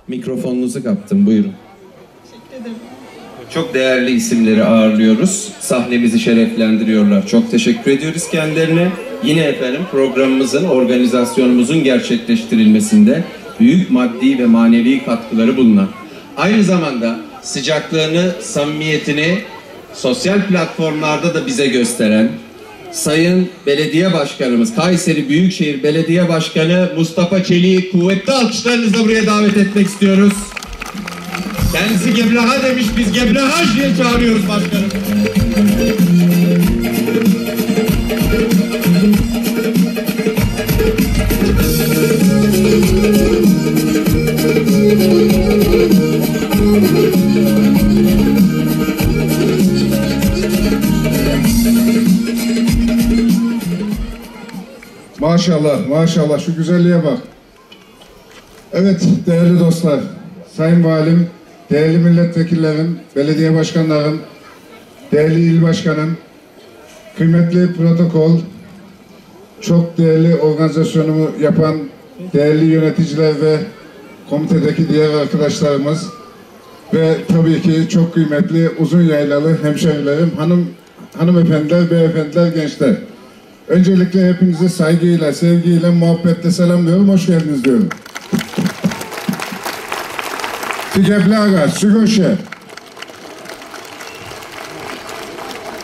Mikrofonunuzu kaptım, buyurun. Teşekkür ederim. Çok değerli isimleri ağırlıyoruz. Sahnemizi şereflendiriyorlar. Çok teşekkür ediyoruz kendilerine. Yine efendim programımızın, organizasyonumuzun gerçekleştirilmesinde büyük maddi ve manevi katkıları bulunan, aynı zamanda sıcaklığını, samimiyetini sosyal platformlarda da bize gösteren Sayın Belediye Başkanımız, Kayseri Büyükşehir Belediye Başkanı Mustafa Çelik'i kuvvetli alkışlarınızla buraya davet etmek istiyoruz. Kendisi Gebleha demiş, biz Gebleha diye çağırıyoruz başkanım. Maşallah, maşallah şu güzelliğe bak. Evet değerli dostlar, Sayın Valim, değerli milletvekillerim, belediye başkanlarım, değerli il başkanım, kıymetli protokol, çok değerli organizasyonumu yapan değerli yöneticiler ve komitedeki diğer arkadaşlarımız ve tabii ki çok kıymetli uzun yaylalı hemşerilerim, hanımefendiler, beyefendiler, gençler. Öncelikle hepinize saygıyla, sevgiyle, muhabbetle selamlıyorum, hoş geldiniz diyorum. Geblaga, Sügoşe.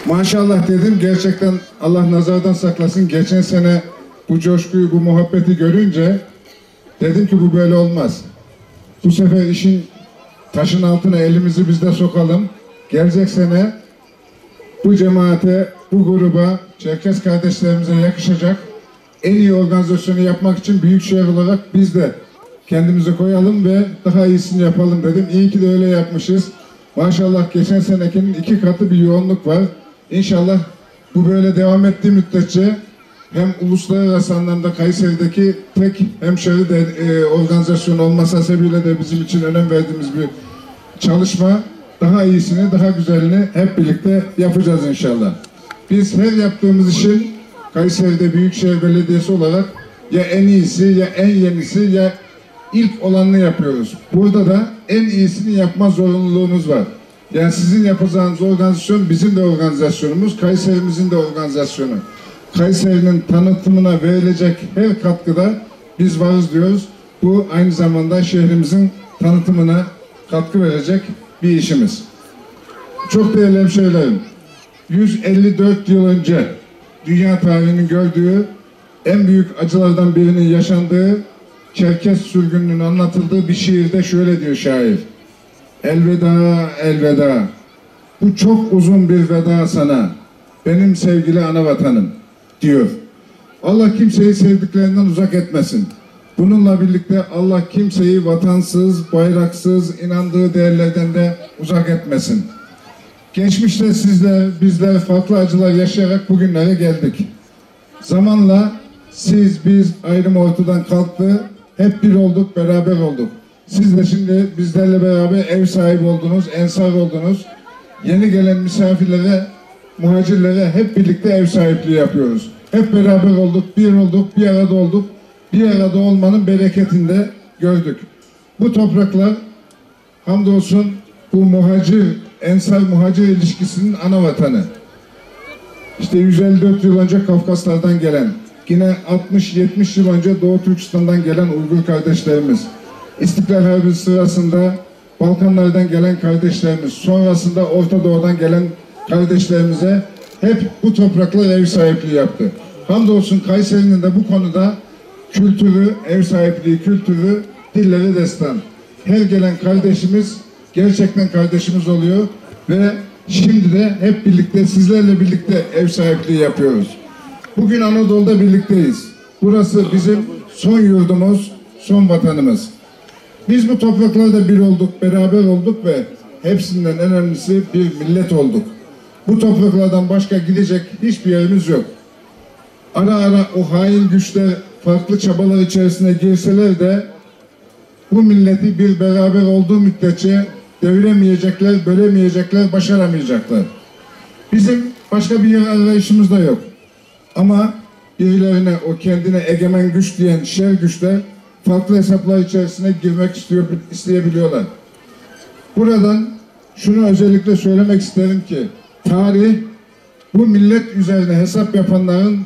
Maşallah dedim, gerçekten Allah nazardan saklasın. Geçen sene bu coşkuyu, bu muhabbeti görünce dedim ki bu böyle olmaz. Bu sefer işin taşın altına elimizi biz de sokalım. Gelecek sene bu cemaate, bu gruba, Çerkes kardeşlerimize yakışacak en iyi organizasyonu yapmak için büyükşehir olarak biz de kendimize koyalım ve daha iyisini yapalım dedim. İyi ki de öyle yapmışız. Maşallah geçen senekinin 2 katı bir yoğunluk var. İnşallah bu böyle devam ettiği müddetçe hem uluslararası anlamda Kayseri'deki tek hemşeri de organizasyon olması sebebiyle de bizim için önem verdiğimiz bir çalışma, daha iyisini, daha güzelini hep birlikte yapacağız inşallah. Biz her yaptığımız işin Kayseri'de Büyükşehir Belediyesi olarak ya en iyisi, ya en yenisi, ya ilk olanını yapıyoruz. Burada da en iyisini yapma zorunluluğumuz var. Yani sizin yapacağınız organizasyon bizim de organizasyonumuz, Kayseri'mizin de organizasyonu. Kayseri'nin tanıtımına verilecek her katkıda biz varız diyoruz. Bu aynı zamanda şehrimizin tanıtımına katkı verecek bir işimiz. Çok değerli hemşehrilerim, 154 yıl önce dünya tarihinin gördüğü en büyük acılardan birinin yaşandığı Çerkes sürgününün anlatıldığı bir şiirde şöyle diyor şair: elveda elveda, bu çok uzun bir veda sana benim sevgili ana vatanım diyor. Allah kimseyi sevdiklerinden uzak etmesin. Bununla birlikte Allah kimseyi vatansız, bayraksız, inandığı değerlerden de uzak etmesin. Geçmişte sizler, bizler farklı acılar yaşayarak bugünlere geldik. Zamanla siz, biz ayrım ortadan kalktı, hep bir olduk, beraber olduk. Siz de şimdi bizlerle beraber ev sahibi oldunuz, ensar oldunuz. Yeni gelen misafirlere, muhacirlere hep birlikte ev sahipliği yapıyoruz. Hep beraber olduk, bir olduk, bir arada olduk. Bir arada olmanın bereketini de gördük. Bu topraklar hamdolsun bu muhacir, ensar muhacir ilişkisinin ana vatanı. İşte 154 yıl önce Kafkaslardan gelen, yine 60-70 yıl önce Doğu Türkistan'dan gelen Uygur kardeşlerimiz, İstiklal Harbi sırasında Balkanlardan gelen kardeşlerimiz, sonrasında Orta Doğu'dan gelen kardeşlerimize hep bu topraklar ev sahipliği yaptı. Hamdolsun Kayseri'nin de bu konuda kültürü, ev sahipliği kültürü, dilleri destan. Her gelen kardeşimiz gerçekten kardeşimiz oluyor ve şimdi de hep birlikte, sizlerle birlikte ev sahipliği yapıyoruz. Bugün Anadolu'da birlikteyiz. Burası bizim son yurdumuz, son vatanımız. Biz bu topraklarda bir olduk, beraber olduk ve hepsinden en önemlisi bir millet olduk. Bu topraklardan başka gidecek hiçbir yerimiz yok. Ara ara o hain güçler farklı çabalar içerisine girseler de bu milleti bir beraber olduğu müddetçe deviremeyecekler, bölemeyecekler, başaramayacaklar. Bizim başka bir yer arayışımız da yok. Ama birilerine o kendine egemen güç diyen şer güçler farklı hesaplar içerisine girmek isteyebiliyorlar. Buradan şunu özellikle söylemek isterim ki tarih bu millet üzerine hesap yapanların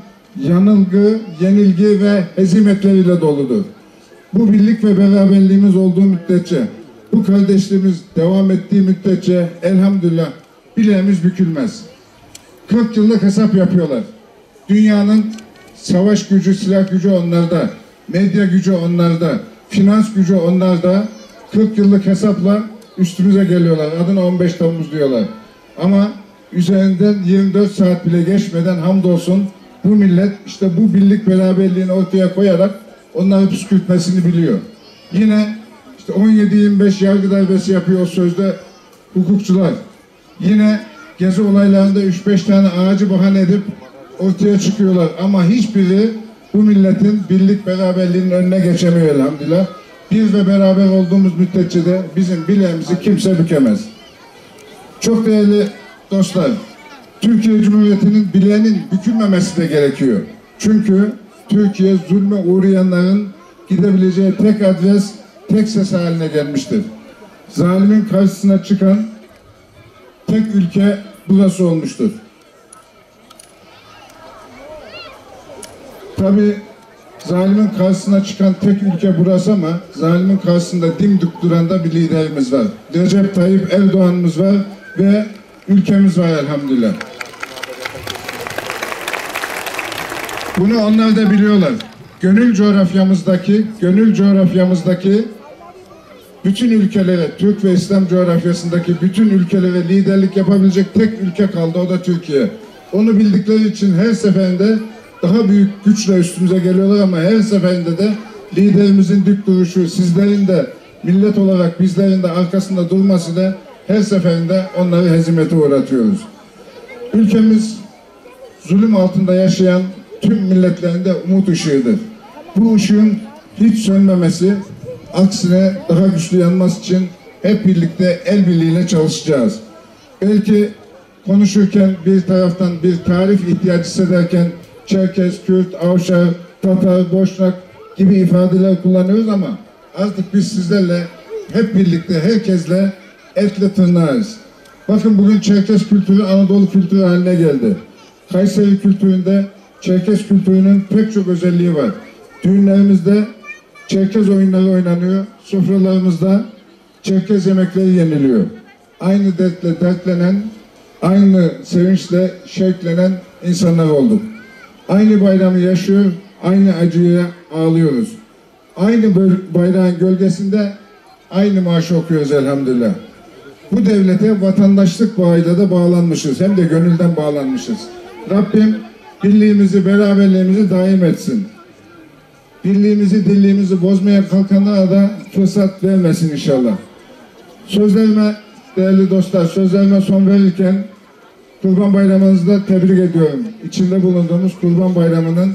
yanılgı, yenilgi ve hezimetleriyle doludur. Bu birlik ve beraberliğimiz olduğu müddetçe, bu kardeşliğimiz devam ettiği müddetçe elhamdülillah bileğimiz bükülmez. 40 yıllık hesap yapıyorlar. Dünyanın savaş gücü, silah gücü onlarda, medya gücü onlarda, finans gücü onlarda. 40 yıllık hesapla üstümüze geliyorlar. Adına 15 Temmuz diyorlar. Ama üzerinden 24 saat bile geçmeden hamdolsun bu millet işte bu birlik beraberliğini ortaya koyarak onları püskürtmesini biliyor. Yine işte 17-25 yargı darbesi yapıyor o sözde hukukçular. Yine gezi olaylarında 3-5 tane ağacı bahane edip ortaya çıkıyorlar. Ama hiçbiri bu milletin birlik beraberliğinin önüne geçemiyor elhamdülillah. Bir ve beraber olduğumuz müddetçe de bizim bileğimizi kimse bükemez. Çok değerli dostlar, Türkiye Cumhuriyeti'nin bileğinin bükülmemesi de gerekiyor. Çünkü Türkiye zulme uğrayanların gidebileceği tek adres, tek ses haline gelmiştir. Zalimin karşısına çıkan tek ülke burası olmuştur. Tabi zalimin karşısına çıkan tek ülke burası ama zalimin karşısında dimdik duran da bir liderimiz var. Recep Tayyip Erdoğan'ımız var ve ülkemiz var elhamdülillah. Bunu onlar da biliyorlar. Gönül coğrafyamızdaki bütün ülkelere, Türk ve İslam coğrafyasındaki bütün ülkelere liderlik yapabilecek tek ülke kaldı, o da Türkiye. Onu bildikleri için her seferinde daha büyük güçle üstümüze geliyorlar ama her seferinde de liderimizin dik duruşu, sizlerin de millet olarak bizlerin de arkasında durmasıyla her seferinde onları hezimete uğratıyoruz. Ülkemiz zulüm altında yaşayan tüm milletlerinde umut ışığıdır. Bu ışığın hiç sönmemesi, aksine daha güçlü yanması için hep birlikte el birliğiyle çalışacağız. Belki konuşurken bir taraftan bir tarif ihtiyacı hissederken Çerkez, Kürt, Avşar, Tatar, Boşnak gibi ifadeler kullanıyoruz ama artık biz sizlerle hep birlikte herkesle etle tırnağız. Bakın bugün Çerkez kültürü Anadolu kültürü haline geldi. Kayseri kültüründe Çerkez kültürünün pek çok özelliği var. Düğünlerimizde Çerkez oyunları oynanıyor. Sofralarımızda Çerkez yemekleri yeniliyor. Aynı dertle dertlenen, aynı sevinçle şevklenen insanlar olduk. Aynı bayramı yaşıyor, aynı acıya ağlıyoruz. Aynı bayrağın gölgesinde aynı maaşı okuyoruz elhamdülillah. Bu devlete vatandaşlık bağıyla da bağlanmışız. Hem de gönülden bağlanmışız. Rabbim birliğimizi, beraberliğimizi daim etsin. Birliğimizi, dirliğimizi bozmaya kalkanlara da fırsat vermesin inşallah. Sözlerime, değerli dostlar, sözlerime son verirken Kurban Bayramınızı da tebrik ediyorum. İçinde bulunduğumuz Kurban Bayramı'nın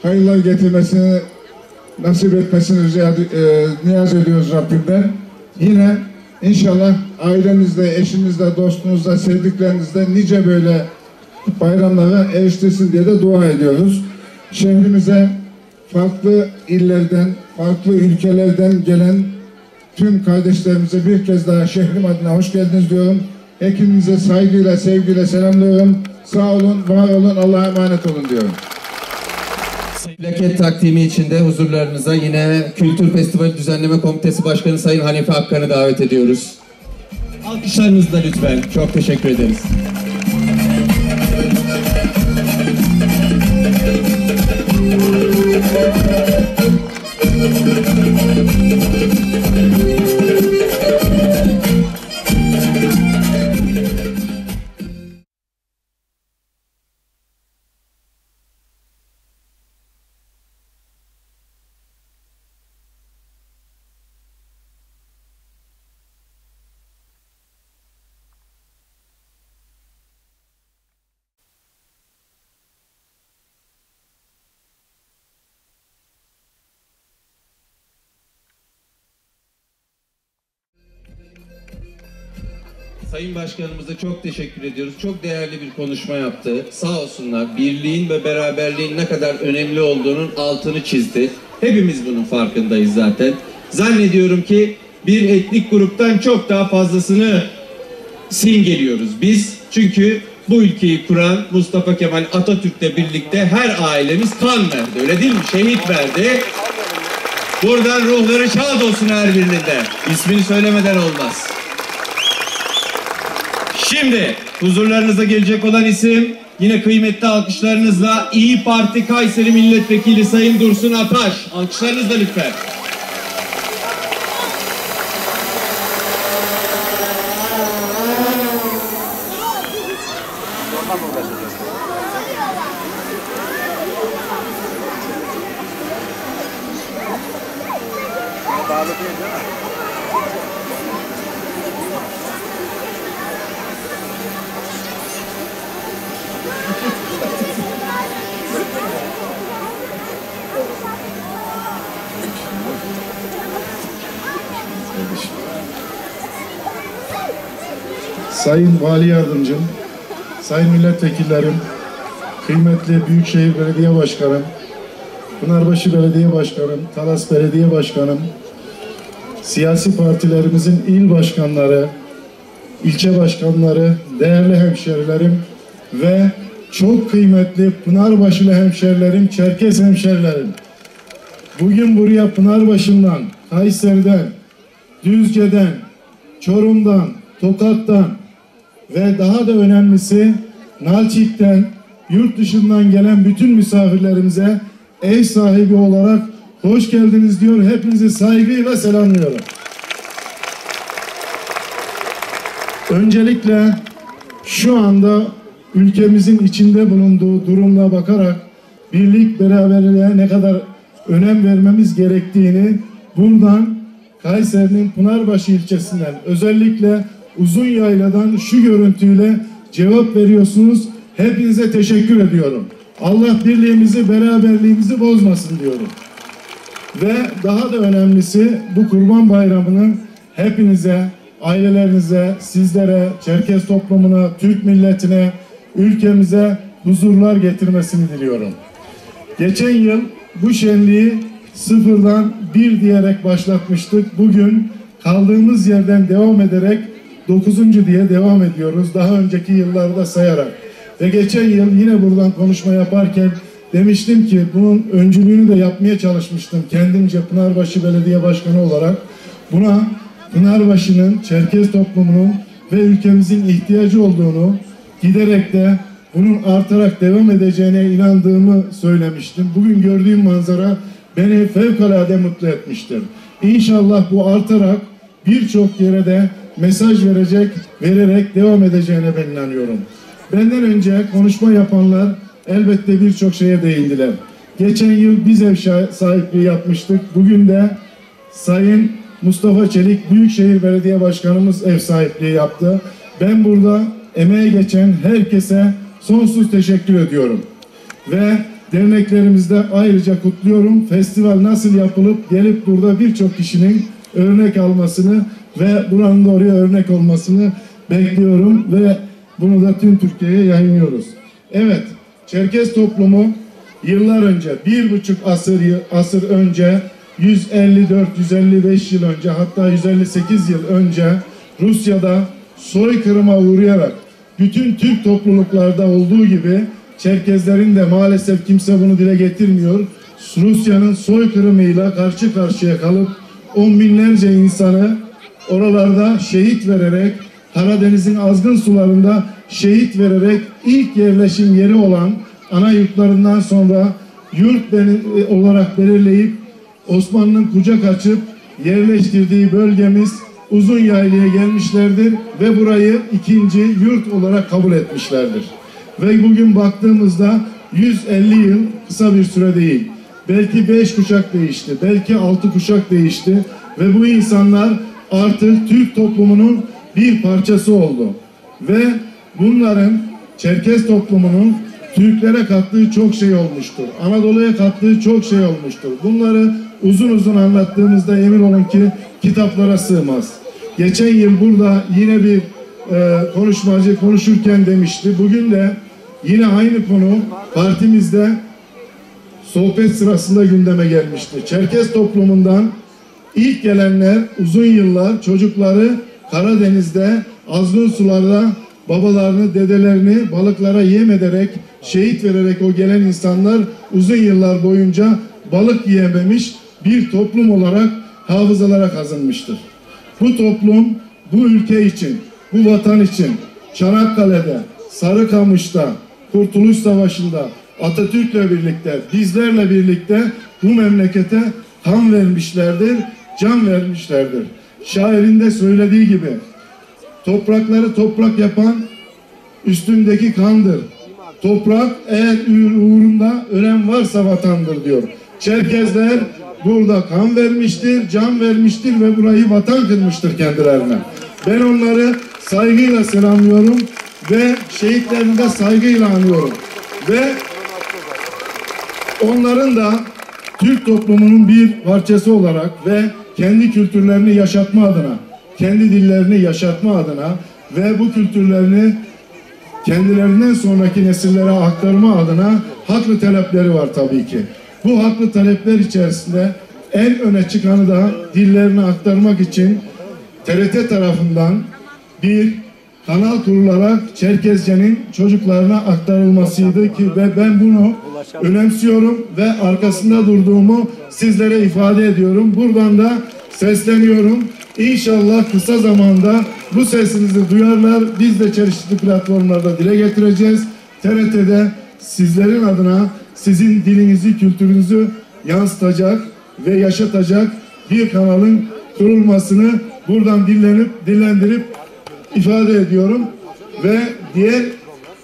hayırlar getirmesini, nasip etmesini niyaz ediyoruz Rabbimden. Yine inşallah ailenizde, eşinizle, dostunuzla, sevdiklerinizle nice böyle bayramlara eriştirsin diye de dua ediyoruz. Şehrimize farklı illerden, farklı ülkelerden gelen tüm kardeşlerimize bir kez daha şehrim adına hoş geldiniz diyorum. Hepinize saygıyla, sevgiyle selamlıyorum. Sağ olun, var olun, Allah'a emanet olun diyorum. Plaket takdimi içinde huzurlarınıza yine Kültür Festivali Düzenleme Komitesi Başkanı Sayın Hanife Akkan'ı davet ediyoruz. Alkışlarınızla lütfen. Çok teşekkür ederiz. Sayın Başkanımıza çok teşekkür ediyoruz. Çok değerli bir konuşma yaptı. Sağ olsunlar. Birliğin ve beraberliğin ne kadar önemli olduğunun altını çizdi. Hepimiz bunun farkındayız zaten. Zannediyorum ki bir etnik gruptan çok daha fazlasını simgeliyoruz biz. Çünkü bu ülkeyi kuran Mustafa Kemal Atatürk'le birlikte her ailemiz kan verdi. Öyle değil mi? Şehit verdi. Buradan ruhları şad olsun her birinin de. İsmini söylemeden olmaz. Şimdi huzurlarınıza gelecek olan isim yine kıymetli alkışlarınızla İYİ Parti Kayseri Milletvekili Sayın Dursun Ataş. Alkışlarınızla lütfen. Sayın Vali Yardımcım, Sayın Milletvekillerim, kıymetli Büyükşehir Belediye Başkanım, Pınarbaşı Belediye Başkanım, Talas Belediye Başkanım, siyasi partilerimizin il başkanları, ilçe başkanları, değerli hemşerilerim ve çok kıymetli Pınarbaşılı hemşerilerim, Çerkes hemşerilerim. Bugün buraya Pınarbaşı'ndan, Kayseri'den, Düzce'den, Çorum'dan, Tokat'tan ve daha da önemlisi Nalçik'ten, yurt dışından gelen bütün misafirlerimize ev sahibi olarak hoş geldiniz diyor. Hepinizi saygıyla selamlıyorum. Öncelikle şu anda ülkemizin içinde bulunduğu durumla bakarak birlik beraberliğe ne kadar önem vermemiz gerektiğini buradan Kayseri'nin Pınarbaşı ilçesinden özellikle Uzunyayladan şu görüntüyle cevap veriyorsunuz. Hepinize teşekkür ediyorum. Allah birliğimizi, beraberliğimizi bozmasın diyorum. Ve daha da önemlisi bu Kurban Bayramı'nın hepinize, ailelerinize, sizlere, Çerkes toplumuna, Türk milletine, ülkemize huzurlar getirmesini diliyorum. Geçen yıl bu şenliği sıfırdan bir diyerek başlatmıştık. Bugün kaldığımız yerden devam ederek 9. diye devam ediyoruz. Daha önceki yıllarda sayarak. Ve geçen yıl yine buradan konuşma yaparken demiştim ki bunun öncülüğünü de yapmaya çalışmıştım. Kendimce Pınarbaşı Belediye Başkanı olarak buna Pınarbaşı'nın, Çerkes toplumunun ve ülkemizin ihtiyacı olduğunu giderek de bunun artarak devam edeceğine inandığımı söylemiştim. Bugün gördüğüm manzara beni fevkalade mutlu etmiştir. İnşallah bu artarak birçok yere de mesaj vererek devam edeceğine ben inanıyorum. Benden önce konuşma yapanlar elbette birçok şeye değindiler. Geçen yıl biz ev sahipliği yapmıştık. Bugün de Sayın Mustafa Çelik Büyükşehir Belediye Başkanımız ev sahipliği yaptı. Ben burada emeğe geçen herkese sonsuz teşekkür ediyorum. Ve derneklerimizde ayrıca kutluyorum. Festival nasıl yapılıp gelip burada birçok kişinin örnek almasını ve buranın da oraya örnek olmasını bekliyorum ve bunu da tüm Türkiye'ye yayınlıyoruz. Evet, Çerkes toplumu yıllar önce, 1,5 asır önce, 154-155 yıl önce, hatta 158 yıl önce Rusya'da soykırıma uğrayarak bütün Türk topluluklarda olduğu gibi Çerkezlerin de maalesef kimse bunu dile getirmiyor. Rusya'nın soykırımıyla karşı karşıya kalıp on binlerce insanı oralarda şehit vererek, Karadeniz'in azgın sularında şehit vererek ilk yerleşim yeri olan ana yurtlarından sonra yurt olarak belirleyip Osmanlı'nın kucak açıp yerleştirdiği bölgemiz Uzunyayla'ya gelmişlerdir ve burayı ikinci yurt olarak kabul etmişlerdir. Ve bugün baktığımızda 150 yıl kısa bir süre değil. Belki 5 kuşak değişti, belki 6 kuşak değişti ve bu insanlar artık Türk toplumunun bir parçası oldu. Ve bunların Çerkes toplumunun Türklere kattığı çok şey olmuştur. Anadolu'ya kattığı çok şey olmuştur. Bunları uzun uzun anlattığımızda emin olun ki kitaplara sığmaz. Geçen yıl burada yine bir konuşmacı konuşurken demişti. Bugün de yine aynı konu partimizde sohbet sırasında gündeme gelmişti. Çerkez toplumundan ilk gelenler uzun yıllar çocukları Karadeniz'de azgın sularda babalarını, dedelerini balıklara yem ederek, şehit vererek o gelen insanlar uzun yıllar boyunca balık yiyememiş bir toplum olarak hafızalara kazınmıştır. Bu toplum bu ülke için, bu vatan için Çanakkale'de, Sarıkamış'ta, Kurtuluş Savaşı'nda Atatürk'le birlikte, bizlerle birlikte bu memlekete kan vermişlerdir, can vermişlerdir. Şairin de söylediği gibi toprakları toprak yapan üstündeki kandır. Toprak eğer uğrunda ölen varsa vatandır diyor. Çerkezler burada kan vermiştir, can vermiştir ve burayı vatan kılmıştır kendilerine. Ben onları saygıyla selamlıyorum ve şehitlerini de saygıyla anıyorum. Ve onların da Türk toplumunun bir parçası olarak ve kendi kültürlerini yaşatma adına, kendi dillerini yaşatma adına ve bu kültürlerini kendilerinden sonraki nesillere aktarma adına haklı talepleri var tabii ki. Bu haklı talepler içerisinde en öne çıkanı da dillerini aktarmak için TRT tarafından bir kanal kurularak Çerkezce'nin çocuklarına aktarılmasıydı ki ve ben bunu önemsiyorum ve arkasında durduğumu sizlere ifade ediyorum. Buradan da sesleniyorum. İnşallah kısa zamanda bu sesinizi duyarlar. Biz de çeşitli platformlarda dile getireceğiz. TRT'de sizlerin adına sizin dilinizi, kültürünüzü yansıtacak ve yaşatacak bir kanalın kurulmasını buradan dillendirip ifade ediyorum. Ve diğer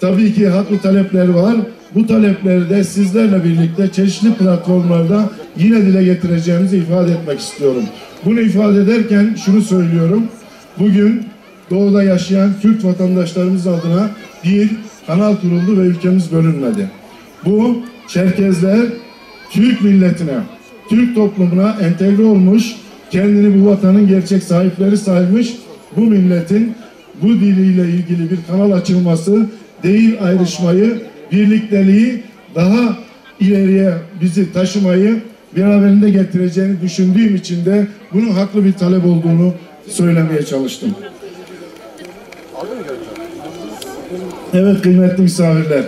tabii ki haklı talepler var. Bu talepleri de sizlerle birlikte çeşitli platformlarda yine dile getireceğimizi ifade etmek istiyorum. Bunu ifade ederken şunu söylüyorum. Bugün doğuda yaşayan Türk vatandaşlarımız adına bir kanal kuruldu ve ülkemiz bölünmedi. Bu Çerkezler Türk milletine, Türk toplumuna entegre olmuş, kendini bu vatanın gerçek sahipleri saymış, bu milletin bu diliyle ilgili bir kanal açılması, değil ayrışmayı, birlikteliği daha ileriye bizi taşımayı beraberinde getireceğini düşündüğüm için de bunun haklı bir talep olduğunu söylemeye çalıştım. Evet kıymetli misafirler.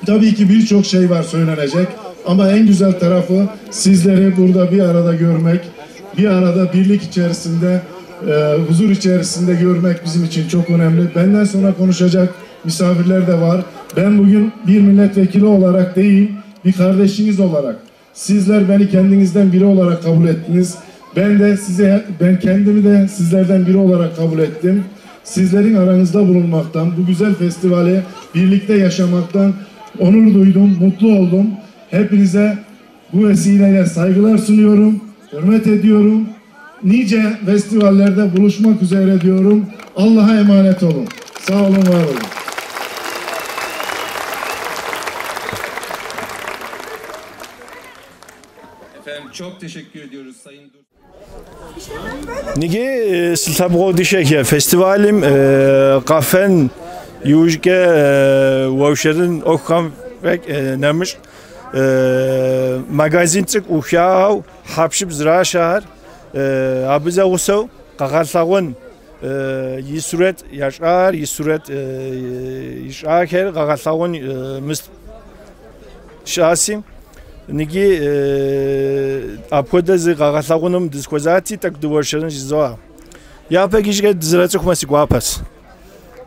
Tabii ki birçok şey var söylenecek ama en güzel tarafı sizleri burada bir arada görmek, bir arada birlik içerisinde, huzur içerisinde görmek bizim için çok önemli. Benden sonra konuşacak misafirler de var. Ben bugün bir milletvekili olarak değil, bir kardeşiniz olarak, sizler beni kendinizden biri olarak kabul ettiniz. Ben kendimi de sizlerden biri olarak kabul ettim. Sizlerin aranızda bulunmaktan, bu güzel festivali birlikte yaşamaktan onur duydum, mutlu oldum. Hepinize bu vesileyle saygılar sunuyorum, hürmet ediyorum. Nice festivallerde buluşmak üzere diyorum. Allah'a emanet olun. Sağ olun, var olun. Efendim çok teşekkür ediyoruz Sayın Dur. Nige siltabgo dişek festivalim kafen yujke vavşerin okam vek nemiş magazinçik uxyav hapşib zira şahar abize usav qaqalsagun yisuret yaşar yisuret yaşaker qaqalsagun mis şasim Nigi apodezi qaqalsagunum diskozati tak duvarşerin jizoa ya pekişke dizraçıkması guapas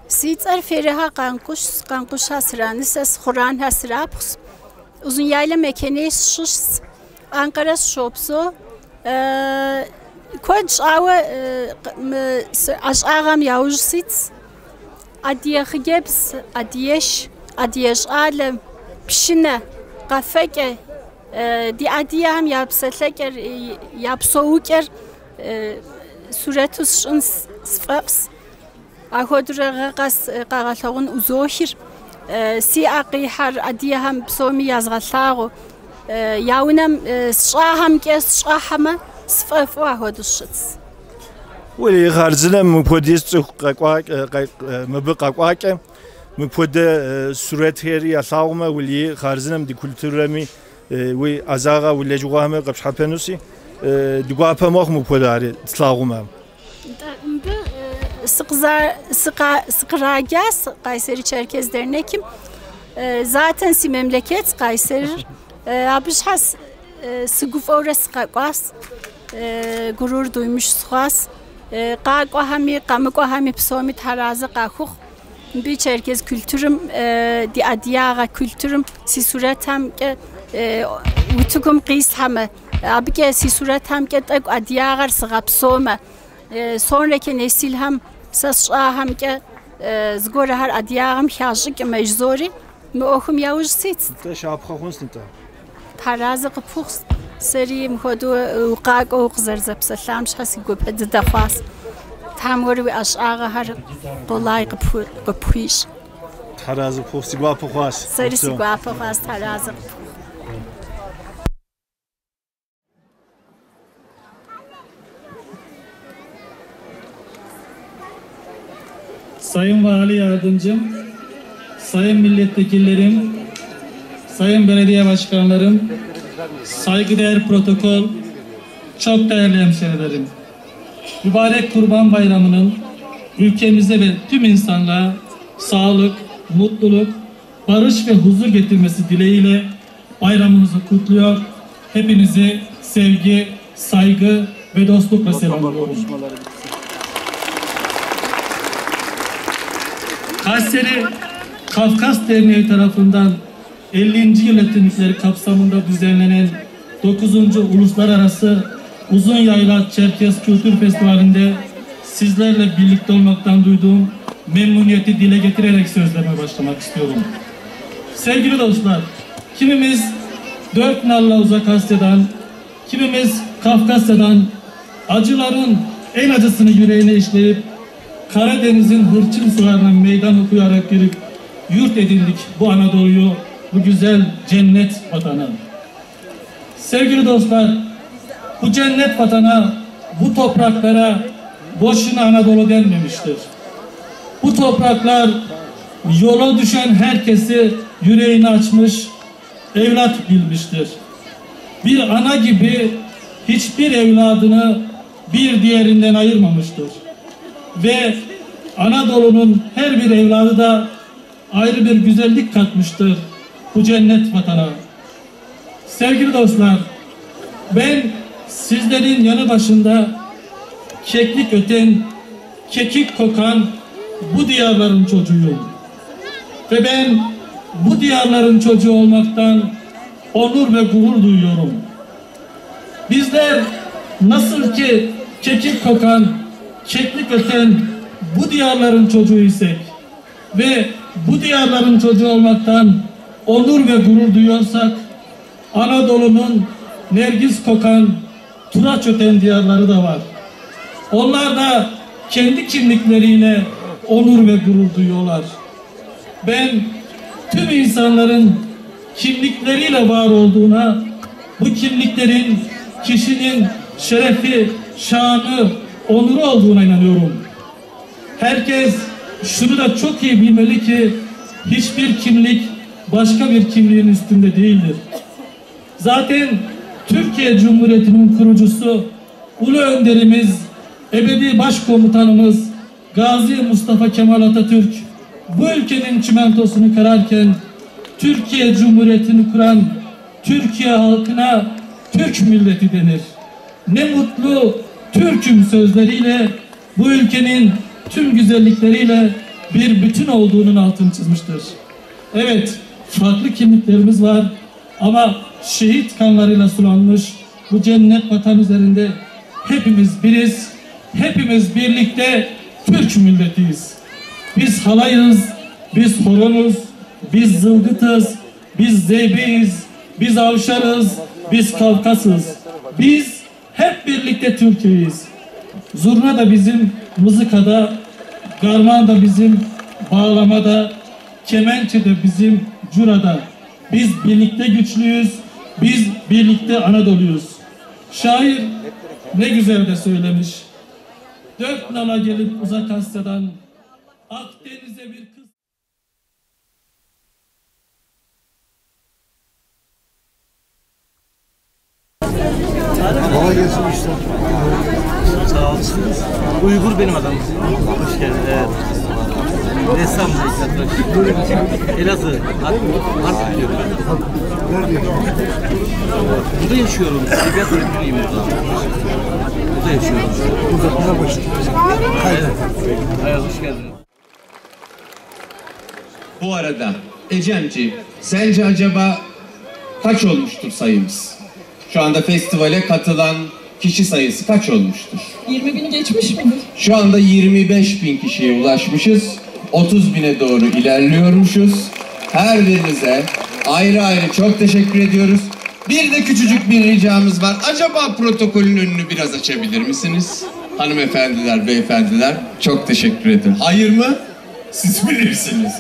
Sitzer Feriha Kankuş hasranis es Kur'an hasrapx uzun yayla mekenes şus Ankara şopso koç awa aşağam yavuşsit adiye gebs adiyeş alem pişine qafeke di adiyam yapsaker yapsouker suretus sfaps Ahodra qas qaqalğun uzohir si aqihar adiyam psomi yazğalağu yaunam şaham kes şahama sfafu ahoduşs Weli xarzına mupodis qaqaq mabqaqaq mupode suret heri yasağma weli xarzınam di kültüremi وی ازاغا ولی جوامه قبش حپنوسی دقوا پماخ مپولاری تلاقومم. Sıkıragas Kayseri Çerkez Dernekim zaten si memleket Kayseri abiş has sıguf orası kakwas gurur duymuş suas kakwa hami kamukwa hami psomi tarazi kakuk bir Çerkez kültürüm di adiyaga kültürüm si suret hem ke utukum qis hame abi ke si suret hem ke tak adiyagar sıgapsoma sonraki nesil hem sasqa hem ke zgora her adiyagam xajik meczori mi oxum yavuj sit Te şapxa xonsnta. tarazi qpuks seri mkhodu uqaq o qzarzab salam shasi goped dakhwas tamgori aşağı her dolay qpuish Tarazi pux sigwa puxas. seri sigwa puxas tarazi Sayın Vali Yardımcım, Sayın Milletvekillerim, Sayın Belediye Başkanlarım, saygıdeğer protokol, çok değerli hemşehrilerim. Mübarek Kurban Bayramı'nın ülkemize ve tüm insanlığa sağlık, mutluluk, barış ve huzur getirmesi dileğiyle bayramımızı kutluyor. Hepinizi sevgi, saygı ve dostlukla selamlıyorum. Kayseri Kafkas Derneği tarafından 50. yıl etkinlikleri kapsamında düzenlenen 9. Uluslararası Uzun Yayla Çerkez Kültür Festivali'nde sizlerle birlikte olmaktan duyduğum memnuniyeti dile getirerek sözlerime başlamak istiyorum. Sevgili dostlar, kimimiz Dört Nal'la Uzak Asya'dan, kimimiz Kafkasya'dan acıların en acısını yüreğine işleyip Karadeniz'in hırçın sularına meydan okuyarak girip yurt edindik bu Anadolu'yu, bu güzel cennet vatanı. Sevgili dostlar, bu cennet vatana, bu topraklara boşuna Anadolu denmemiştir. Bu topraklar yola düşen herkesi yüreğini açmış, evlat bilmiştir. Bir ana gibi hiçbir evladını bir diğerinden ayırmamıştır. Ve Anadolu'nun her bir evladı da ayrı bir güzellik katmıştır bu cennet vatana. Sevgili dostlar, ben sizlerin yanı başında keklik öten, kekik kokan bu diyarların çocuğuyum. Ve ben bu diyarların çocuğu olmaktan onur ve gurur duyuyorum. Bizler nasıl ki kekik kokan, keklik öten bu diyarların çocuğu isek ve bu diyarların çocuğu olmaktan onur ve gurur duyuyorsak, Anadolu'nun nergis kokan, turaç öten diyarları da var. Onlar da kendi kimlikleriyle onur ve gurur duyuyorlar. Ben tüm insanların kimlikleriyle var olduğuna, bu kimliklerin kişinin şerefi, şanı, onuru olduğuna inanıyorum. Herkes şunu da çok iyi bilmeli ki hiçbir kimlik başka bir kimliğin üstünde değildir. Zaten Türkiye Cumhuriyeti'nin kurucusu, ulu önderimiz, ebedi başkomutanımız Gazi Mustafa Kemal Atatürk bu ülkenin çimentosunu kırarken Türkiye Cumhuriyeti'ni kuran Türkiye halkına Türk milleti denir. Ne mutlu Türk'üm sözleriyle bu ülkenin tüm güzellikleriyle bir bütün olduğunun altını çizmiştir. Evet, farklı kimliklerimiz var ama şehit kanlarıyla sulanmış bu cennet vatan üzerinde hepimiz biriz, hepimiz birlikte Türk milletiyiz. Biz halayız, biz horonuz, biz zılgıtız, biz zeybeyiz, biz avşarız, biz Kafkasız. Biz hep birlikte Türkiye'yiz. Zurna da bizim mızıkada, garman da bizim bağlamada, kemençe de bizim curada. Biz birlikte güçlüyüz, biz birlikte Anadolu'yuz. Şair ne güzel de söylemiş. Dört nala gelip Uzak Asya'dan Akdeniz'e bir kız Sağ olun. Uygur benim adamım. Hoş geldin. Evet. Ressam da Elazığ. Harp biliyorum ben. Burada yaşıyorum. Edebiyat öğretmeniyim burada. Burada yaşıyorum. Burada başladım. Hayır, hoş geldin. Bu arada Ecemciğim, sence acaba kaç olmuştur sayımız? Şu anda festivale katılan kişi sayısı kaç olmuştur? 20.000'i geçmiş midir? Şu anda 25.000 kişiye ulaşmışız. 30.000'e doğru ilerliyormuşuz. Her birinize ayrı ayrı çok teşekkür ediyoruz. Bir de küçücük bir ricamız var. Acaba protokolün önünü biraz açabilir misiniz? Hanımefendiler, beyefendiler, çok teşekkür ederim. Hayır mı? Siz bilirsiniz.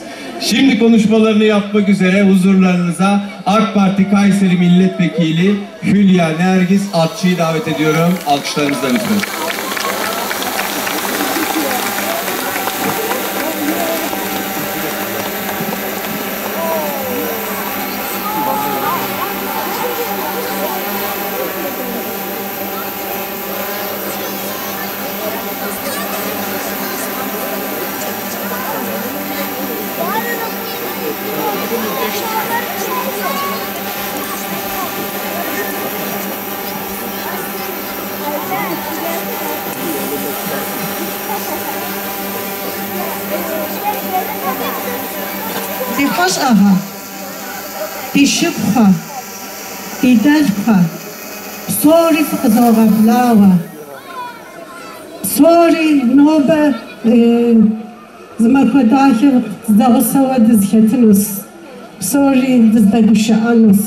Şimdi konuşmalarını yapmak üzere huzurlarınıza AK Parti Kayseri Milletvekili Hülya Nergis Atçı'yı davet ediyorum. Alkışlarınızla lütfen. Die Hosaha, die Schipha, die Delfa, Sorry Zoga Blawa, Sorry Nobe Zmakadache Zaosawa Dizhetinus, Sorry Dizdagusha Anus,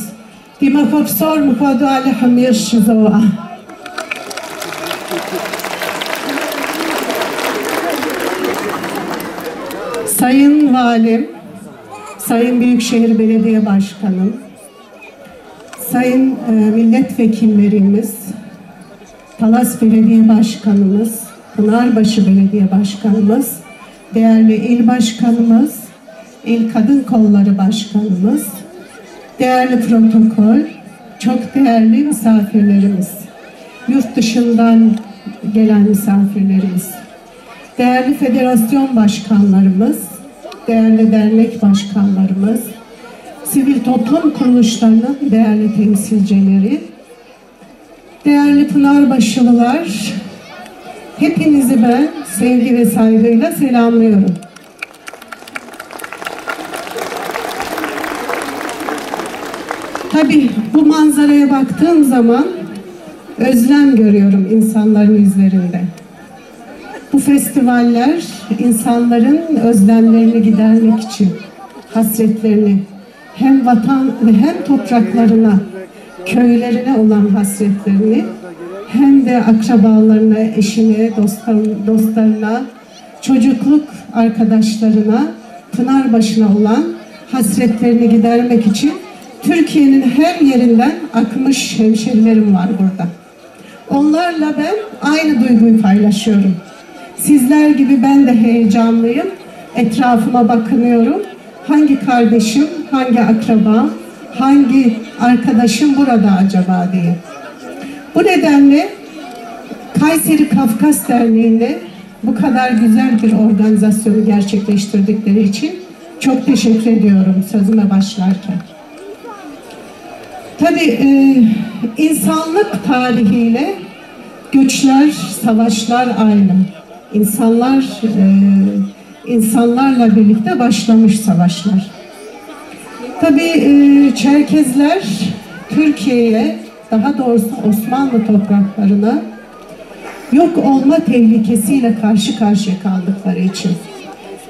die Makopsor Mukado Ale Hamir Shizoa. Sayın Valim, Sayın Büyükşehir Belediye Başkanım, Sayın Milletvekillerimiz, Talas Belediye Başkanımız, Pınarbaşı Belediye Başkanımız, değerli İl Başkanımız, İl Kadın Kolları Başkanımız, değerli protokol, çok değerli misafirlerimiz, yurt dışından gelen misafirlerimiz, değerli federasyon başkanlarımız, değerli dernek başkanlarımız, sivil toplum kuruluşlarının değerli temsilcileri, değerli Pınarbaşılılar, hepinizi ben sevgi ve saygıyla selamlıyorum. Tabii bu manzaraya baktığım zaman özlem görüyorum insanların yüzlerinde. Bu festivaller insanların özlemlerini gidermek için, hasretlerini hem vatan ve hem topraklarına, köylerine olan hasretlerini hem de akrabalarına, eşine, dostlarına, çocukluk arkadaşlarına, Pınarbaşı'na olan hasretlerini gidermek için Türkiye'nin her yerinden akmış hemşerilerim var burada. Onlarla ben aynı duyguyu paylaşıyorum. Sizler gibi ben de heyecanlıyım. Etrafıma bakınıyorum. Hangi kardeşim, hangi akrabam, hangi arkadaşım burada acaba diye. Bu nedenle Kayseri Kafkas Derneği'nde bu kadar güzel bir organizasyonu gerçekleştirdikleri için çok teşekkür ediyorum sözüme başlarken. Tabii insanlık tarihiyle göçler, savaşlar aynı. İnsanlarla birlikte başlamış savaşlar. Tabii Çerkezler Türkiye'ye, daha doğrusu Osmanlı topraklarına yok olma tehlikesiyle karşı karşıya kaldıkları için,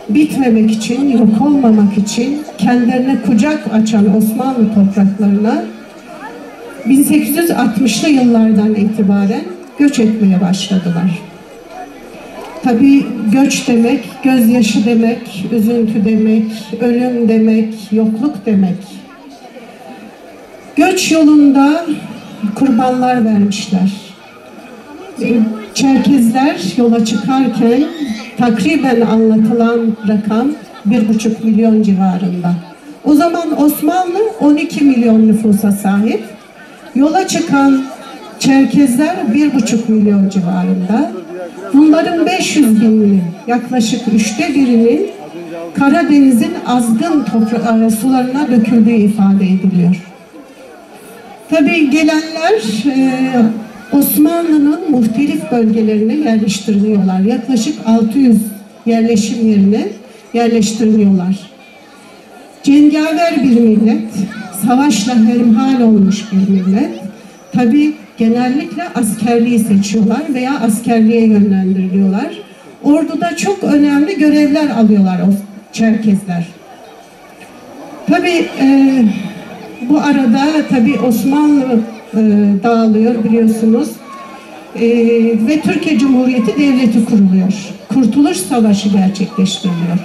bitmemek için, yok olmamak için kendilerine kucak açan Osmanlı topraklarına 1860'lı yıllardan itibaren göç etmeye başladılar. Tabii göç demek, gözyaşı demek, üzüntü demek, ölüm demek, yokluk demek. Göç yolunda kurbanlar vermişler. Çerkezler yola çıkarken takriben anlatılan rakam 1,5 milyon civarında. O zaman Osmanlı 12 milyon nüfusa sahip. Yola çıkan Çerkezler 1,5 milyon civarında. Bunların 500 bininin yaklaşık 1/3'inin Karadeniz'in azgın sularına döküldüğü ifade ediliyor. Tabii gelenler Osmanlı'nın muhtelif bölgelerine yerleştiriliyorlar. Yaklaşık 600 yerleşim yerine yerleştiriliyorlar. Cengaver bir millet, savaşla hemhal olmuş bir millet. Tabii genellikle askerliği seçiyorlar veya askerliğe yönlendiriliyorlar. Orduda çok önemli görevler alıyorlar o Çerkezler. Tabii bu arada tabii Osmanlı dağılıyor biliyorsunuz. Ve Türkiye Cumhuriyeti Devleti kuruluyor. Kurtuluş Savaşı gerçekleştiriliyor.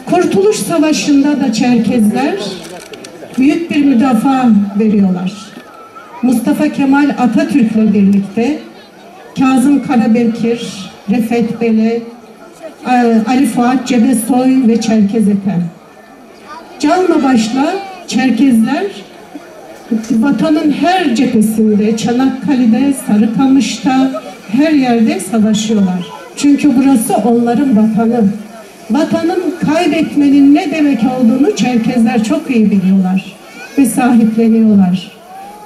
Kurtuluş Savaşı'nda da Çerkezler büyük bir müdafaa veriyorlar. Mustafa Kemal Atatürk'le birlikte Kazım Karabekir, Refet Bele, Ali Fuat Cebesoy ve Çerkez Ethem. Canla başla Çerkezler vatanın her cephesinde, Çanakkale'de, Sarıkamış'ta, her yerde savaşıyorlar. Çünkü burası onların vatanı. Vatanın kaybetmenin ne demek olduğunu Çerkezler çok iyi biliyorlar ve sahipleniyorlar.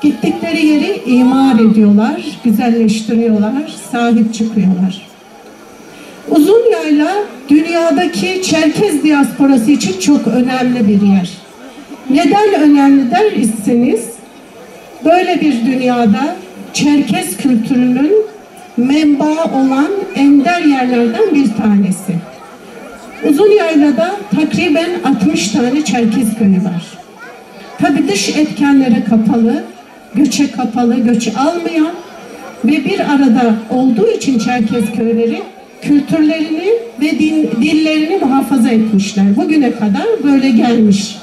Gittikleri yeri imar ediyorlar, güzelleştiriyorlar, sahip çıkıyorlar. Uzunyayla dünyadaki Çerkez diasporası için çok önemli bir yer. Neden önemli der iseniz, böyle bir dünyada Çerkez kültürünün menbaı olan ender yerlerden bir tanesi. Uzunyayla'da takriben 60 tane Çerkez köyü var. Tabii dış etkenlere kapalı, göçe kapalı, göç almayan ve bir arada olduğu için Çerkez köyleri kültürlerini ve dillerini muhafaza etmişler. Bugüne kadar böyle gelmiş.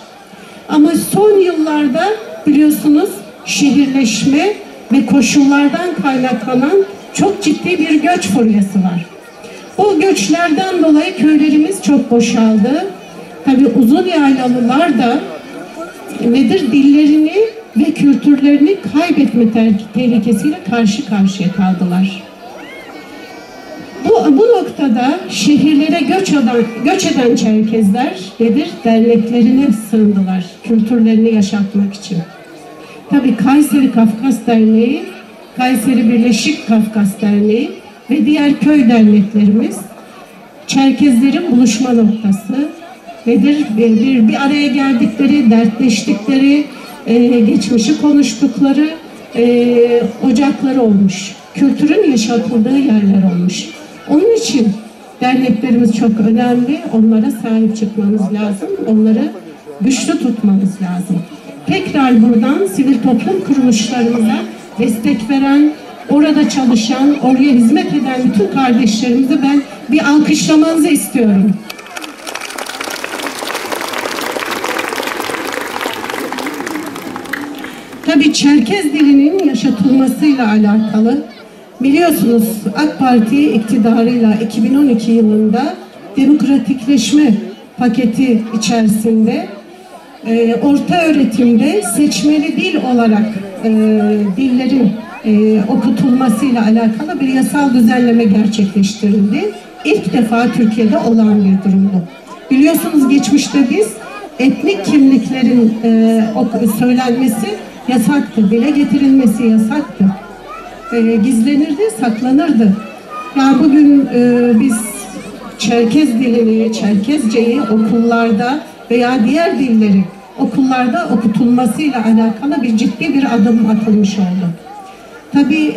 Ama son yıllarda biliyorsunuz şehirleşme ve koşullardan kaynaklanan çok ciddi bir göç furyası var. Bu göçlerden dolayı köylerimiz çok boşaldı. Tabii Uzunyaylalılar da dillerini ve kültürlerini kaybetme tehlikesiyle karşı karşıya kaldılar. Bu noktada şehirlere göç eden Çerkezler derneklerine sığındılar, kültürlerini yaşatmak için. Tabii Kayseri Kafkas Derneği, Kayseri Birleşik Kafkas Derneği ve diğer köy derneklerimiz Çerkezlerin buluşma noktası bir araya geldikleri, dertleştikleri, geçmişi konuştukları ocakları olmuş. Kültürün yaşatıldığı yerler olmuş. Onun için derneklerimiz çok önemli. Onlara sahip çıkmamız lazım. Onları güçlü tutmamız lazım. Tekrar buradan sivil toplum kuruluşlarımıza destek veren, orada çalışan, oraya hizmet eden bütün kardeşlerimizi ben bir alkışlamanızı istiyorum. Tabii Çerkez dilinin yaşatılmasıyla alakalı biliyorsunuz AK Parti iktidarıyla 2012 yılında demokratikleşme paketi içerisinde orta öğretimde seçmeli dil olarak dillerin okutulmasıyla alakalı bir yasal düzenleme gerçekleştirildi. İlk defa Türkiye'de olan bir durumdu. Biliyorsunuz geçmişte biz etnik kimliklerin söylenmesi yasaktı, dile getirilmesi yasaktı. Gizlenirdi, saklanırdı. Yani bugün biz Çerkez dilini, Çerkezceyi okullarda veya diğer dilleri okullarda okutulmasıyla alakalı bir ciddi bir adım atılmış oldu. Tabii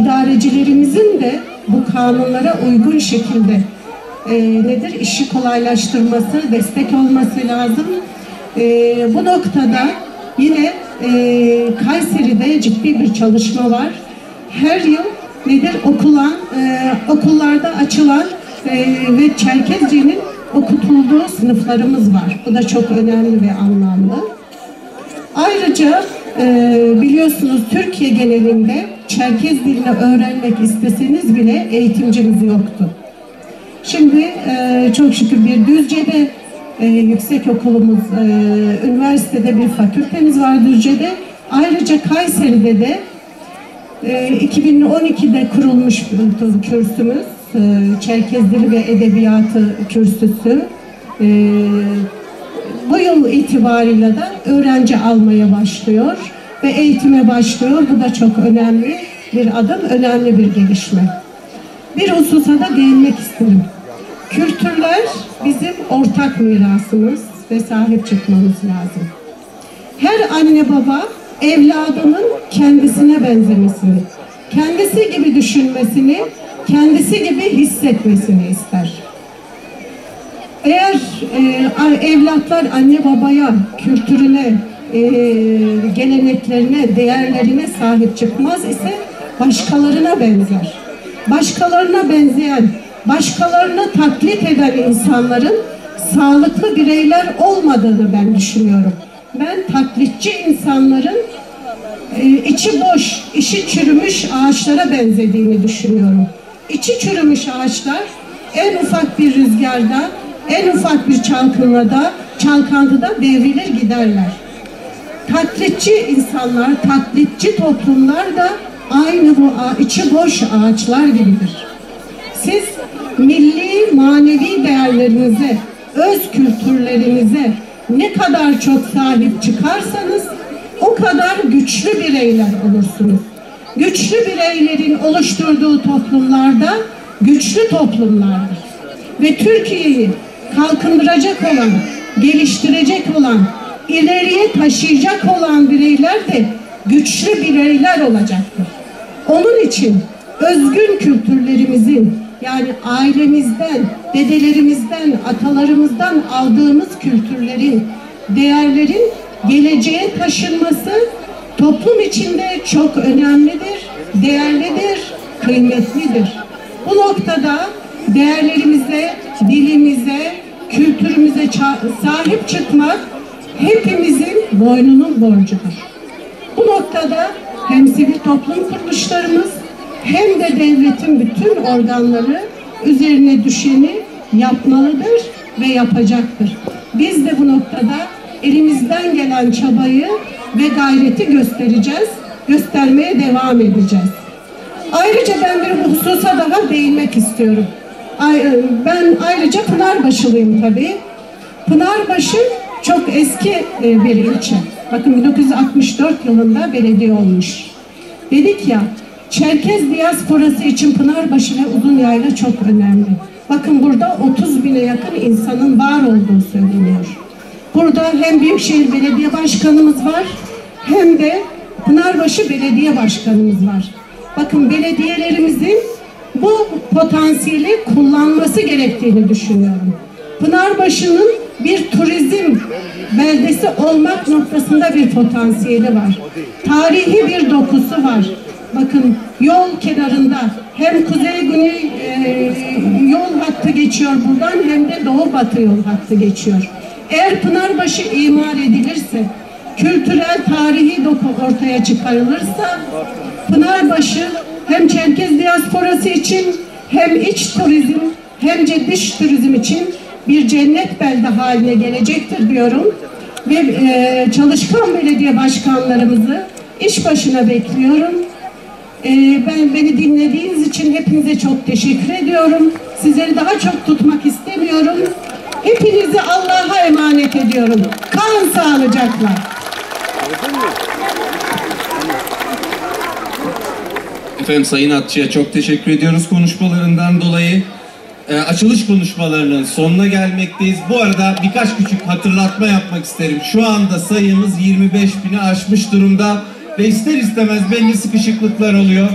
idarecilerimizin de bu kanunlara uygun şekilde işi kolaylaştırması, destek olması lazım. Bu noktada yine Kayseri'de ciddi bir çalışma var. Her yıl okullarda açılan ve Çerkezce'nin okutulduğu sınıflarımız var. Bu da çok önemli ve anlamlı. Ayrıca biliyorsunuz Türkiye genelinde Çerkez dilini öğrenmek isteseniz bile eğitimcimiz yoktu. Şimdi çok şükür bir Düzce'de yüksek okulumuz, üniversitede bir fakültemiz var Düzce'de. Ayrıca Kayseri'de de 2012'de kurulmuş bir kürsümüz, Çerkez Dili ve Edebiyatı kürsüsü. Bu yıl itibariyle de öğrenci almaya başlıyor ve eğitime başlıyor. Bu da çok önemli bir adım, önemli bir gelişme. Bir hususa da değinmek isterim. Kültürler bizim ortak mirasımız ve sahip çıkmamız lazım. Her anne baba evladının kendisine benzemesini, kendisi gibi düşünmesini, kendisi gibi hissetmesini ister. Eğer evlatlar anne babaya, kültürüne, geleneklerine, değerlerine sahip çıkmaz ise başkalarına benzer. Başkalarına benzeyen, başkalarına taklit eden insanların sağlıklı bireyler olmadığını ben düşünüyorum. Ben taklitçi insanların içi boş, işi çürümüş ağaçlara benzediğini düşünüyorum. İçi çürümüş ağaçlar en ufak bir rüzgarda, en ufak bir çalkantıda devrilir giderler. Taklitçi insanlar, taklitçi toplumlar da aynı bu içi boş ağaçlar gibidir. Siz milli, manevi değerlerinize, öz kültürlerinize ne kadar çok sahip çıkarsanız o kadar güçlü bireyler olursunuz. Güçlü bireylerin oluşturduğu toplumlarda güçlü toplumlardır. Ve Türkiye'yi kalkındıracak olan, geliştirecek olan, ileriye taşıyacak olan bireyler de güçlü bireyler olacaktır. Onun için özgün kültürlerimizin, yani ailemizden, dedelerimizden, atalarımızdan aldığımız kültürlerin, değerlerin geleceğe taşınması toplum içinde çok önemlidir, değerlidir, kıymetlidir. Bu noktada değerlerimize, dilimize, kültürümüze sahip çıkmak hepimizin boynunun borcudur. Bu noktada hem sivil toplum kuruluşlarımız hem de devletin bütün organları üzerine düşeni yapmalıdır ve yapacaktır. Biz de bu noktada elimizden gelen çabayı ve gayreti göstereceğiz, göstermeye devam edeceğiz. Ayrıca ben bir hususa daha değinmek istiyorum. Ben ayrıca Pınarbaşılıyım tabii. Pınarbaşı çok eski bir ilçe. Bakın 1964 yılında belediye olmuş. Dedik ya, Çerkez diasporası için Pınarbaşı ve Uzunyayla çok önemli. Bakın burada 30 bine yakın insanın var olduğu söyleniyor. Burada hem Büyükşehir Belediye Başkanımız var, hem de Pınarbaşı Belediye Başkanımız var. Bakın belediyelerimizin bu potansiyeli kullanması gerektiğini düşünüyorum. Pınarbaşı'nın bir turizm beldesi olmak noktasında bir potansiyeli var. Tarihi bir dokusu var. Bakın yol kenarında hem kuzey-güney yol hattı geçiyor buradan, hem de doğu-batı yol hattı geçiyor. Eğer Pınarbaşı imar edilirse, kültürel, tarihi doku ortaya çıkarılırsa, Pınarbaşı hem Çerkez diasporası için, hem iç turizm, hem de dış turizm için bir cennet belde haline gelecektir diyorum. Ve çalışkan belediye başkanlarımızı iş başına bekliyorum. Beni dinlediğiniz için hepinize çok teşekkür ediyorum. Sizleri daha çok tutmak istemiyorum. Hepinizi Allah'a emanet ediyorum. Kalın sağlıcakla. Efendim Sayın Atçı'ya çok teşekkür ediyoruz konuşmalarından dolayı. Açılış konuşmalarının sonuna gelmekteyiz. Bu arada birkaç küçük hatırlatma yapmak isterim. Şu anda sayımız 25.000'i aşmış durumda ve ister istemez belli sıkışıklıklar oluyor.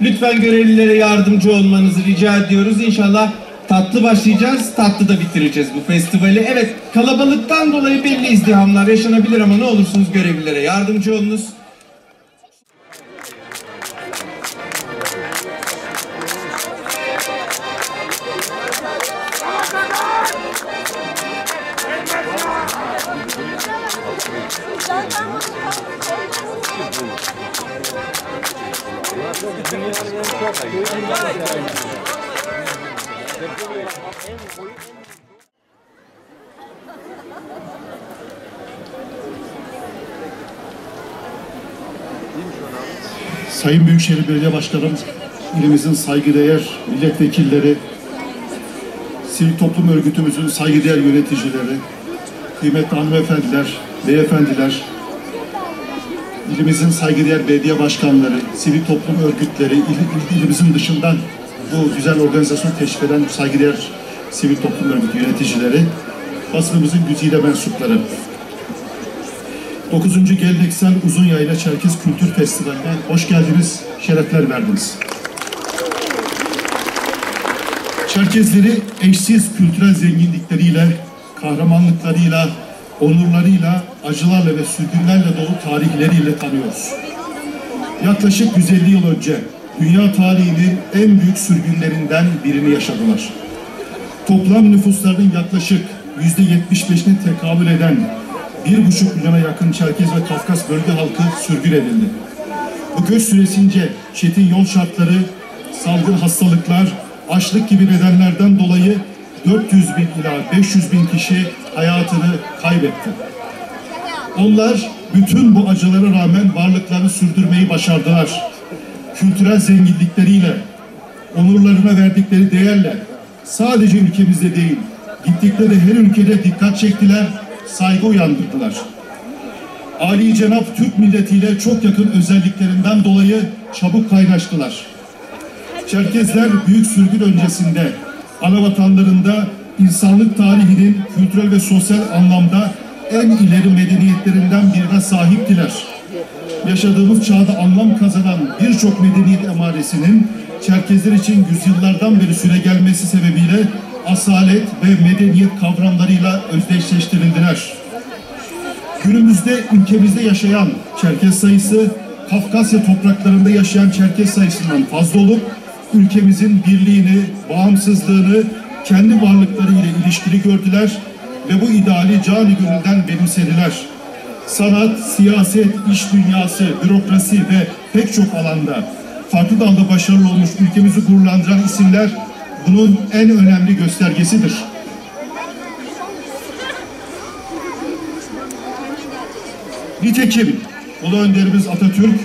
Lütfen görevlilere yardımcı olmanızı rica ediyoruz. İnşallah tatlı başlayacağız, tatlı da bitireceğiz bu festivali. Evet, kalabalıktan dolayı belli izdihamlar yaşanabilir ama ne olursunuz görevlilere yardımcı olunuz. Sayın Büyükşehir Belediye Başkanım, ilimizin saygıdeğer milletvekilleri, sivil toplum örgütümüzün saygıdeğer yöneticileri, kıymetli hanımefendiler, beyefendiler, ilimizin saygıdeğer belediye başkanları, sivil toplum örgütleri, ilimizin dışından bu güzel organizasyonu teşvik eden saygıdeğer sivil toplum örgütü yöneticileri, basınımızın güzide mensupları. 9. Geleneksel Uzunyayla Çerkez Kültür Festivali'ne hoş geldiniz, şerefler verdiniz. Çerkezleri eşsiz kültürel zenginlikleriyle, kahramanlıklarıyla, onurlarıyla, acılarla ve sürgünlerle dolu tarihleriyle tanıyoruz. Yaklaşık 150 yıl önce dünya tarihinin en büyük sürgünlerinden birini yaşadılar. Toplam nüfuslarının yaklaşık %75'ine tekabül eden 1,5 milyona yakın Çerkez ve Kafkas bölge halkı sürgün edildi. Bu göç süresince çetin yol şartları, salgın hastalıklar, açlık gibi nedenlerden dolayı 400 bin ila 500 bin kişi hayatını kaybetti. Onlar bütün bu acılara rağmen varlıklarını sürdürmeyi başardılar. Kültürel zenginlikleriyle, onurlarına verdikleri değerle sadece ülkemizde değil, gittikleri her ülkede dikkat çektiler, saygı uyandırdılar. Ali Cenap Türk milletiyle çok yakın özelliklerinden dolayı çabuk kaynaştılar. Çerkezler büyük sürgün öncesinde anavatanlarında insanlık tarihinin kültürel ve sosyal anlamda en ileri medeniyetlerinden birine sahiptiler. Yaşadığımız çağda anlam kazanan birçok medeniyet emaresinin Çerkezler için yüzyıllardan beri süre gelmesi sebebiyle asalet ve medeniyet kavramlarıyla özdeşleştirildiler. Günümüzde ülkemizde yaşayan Çerkez sayısı Kafkasya topraklarında yaşayan Çerkez sayısından fazla olup ülkemizin birliğini, bağımsızlığını kendi varlıklarıyla ilişkili gördüler ve bu ideali canı gönülden benimsediler. Sanat, siyaset, iş dünyası, bürokrasi ve pek çok alanda farklı dalda başarılı olmuş ülkemizi gururlandıran isimler bunun en önemli göstergesidir. Nitekim Ulu Önderimiz Atatürk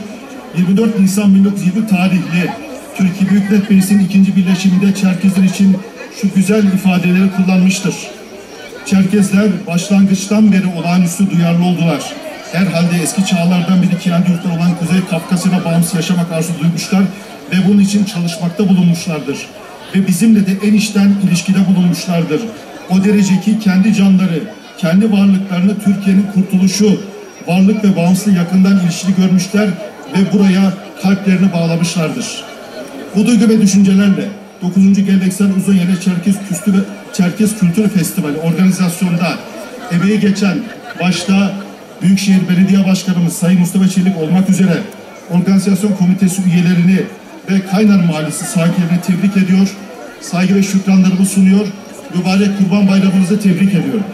24 Nisan 1920 tarihli Türkiye Büyük Millet Meclisi'nin 2. birleşiminde Çerkezler için şu güzel ifadeleri kullanmıştır. Çerkezler başlangıçtan beri olağanüstü duyarlı oldular. Herhalde eski çağlardan beri kendi yurtları olan Kuzey Kafkasya'da bağımsız yaşamak arzu duymuşlar ve bunun için çalışmakta bulunmuşlardır. Ve bizimle de en içten ilişkide bulunmuşlardır. O derece ki kendi canları, kendi varlıklarını Türkiye'nin kurtuluşu, varlık ve bağımsızlığı yakından ilişkili görmüşler ve buraya kalplerini bağlamışlardır. Bu duygu ve düşüncelerle 9. Geleneksel Uzunyayla Çerkez Kültür Festivali organizasyonda emeği geçen başta Büyükşehir Belediye Başkanımız Sayın Mustafa Çelik olmak üzere organizasyon komitesi üyelerini ve Kaynar Mahallesi sakinlerini tebrik ediyor, saygı ve şükranlarımı sunuyor, mübarek Kurban Bayramınızı tebrik ediyorum.